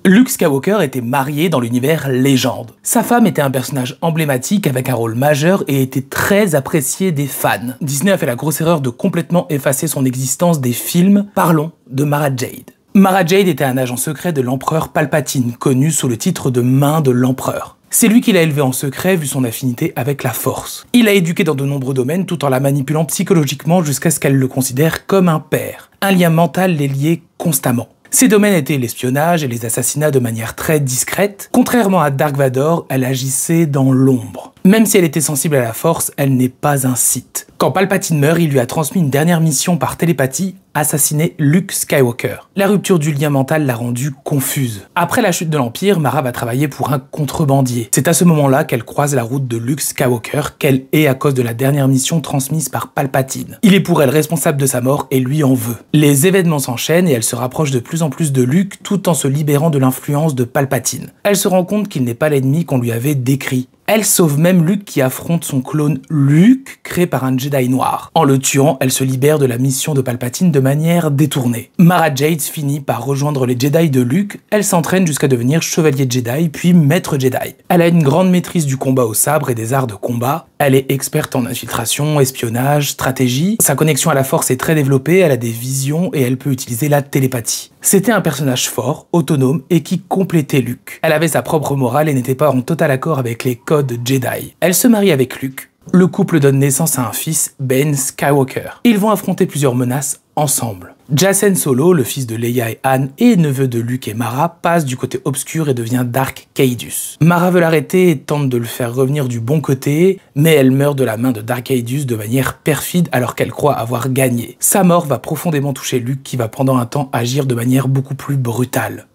Luke Skywalker était marié dans l'univers Légende. Sa femme était un personnage emblématique avec un rôle majeur et était très apprécié des fans. Disney a fait la grosse erreur de complètement effacer son existence des films. Parlons de Mara Jade. Mara Jade était un agent secret de l'empereur Palpatine, connu sous le titre de Main de l'Empereur. C'est lui qui l'a élevée en secret vu son affinité avec la Force. Il l'a éduquée dans de nombreux domaines tout en la manipulant psychologiquement jusqu'à ce qu'elle le considère comme un père. Un lien mental les liait constamment. Ces domaines étaient l'espionnage et les assassinats de manière très discrète. Contrairement à Dark Vador, elle agissait dans l'ombre. Même si elle était sensible à la Force, elle n'est pas un Sith. Quand Palpatine meurt, il lui a transmis une dernière mission par télépathie, assassiner Luke Skywalker. La rupture du lien mental l'a rendue confuse. Après la chute de l'Empire, Mara va travailler pour un contrebandier. C'est à ce moment-là qu'elle croise la route de Luke Skywalker, qu'elle est à cause de la dernière mission transmise par Palpatine. Il est pour elle responsable de sa mort et lui en veut. Les événements s'enchaînent et elle se rapproche de plus en plus de Luke tout en se libérant de l'influence de Palpatine. Elle se rend compte qu'il n'est pas l'ennemi qu'on lui avait décrit. Elle sauve même Luke qui affronte son clone Luke, créé par un Jedi noir. En le tuant, elle se libère de la mission de Palpatine de manière détournée. Mara Jade finit par rejoindre les Jedi de Luke, elle s'entraîne jusqu'à devenir chevalier Jedi puis maître Jedi. Elle a une grande maîtrise du combat au sabre et des arts de combat. Elle est experte en infiltration, espionnage, stratégie. Sa connexion à la Force est très développée, elle a des visions et elle peut utiliser la télépathie. C'était un personnage fort, autonome et qui complétait Luke. Elle avait sa propre morale et n'était pas en total accord avec les codes Jedi. Elle se marie avec Luke. Le couple donne naissance à un fils, Ben Skywalker. Ils vont affronter plusieurs menaces ensemble. Jacen Solo, le fils de Leia et Han et neveu de Luke et Mara, passe du côté obscur et devient Dark Caedus. Mara veut l'arrêter et tente de le faire revenir du bon côté, mais elle meurt de la main de Dark Caedus de manière perfide alors qu'elle croit avoir gagné. Sa mort va profondément toucher Luke qui va pendant un temps agir de manière beaucoup plus brutale.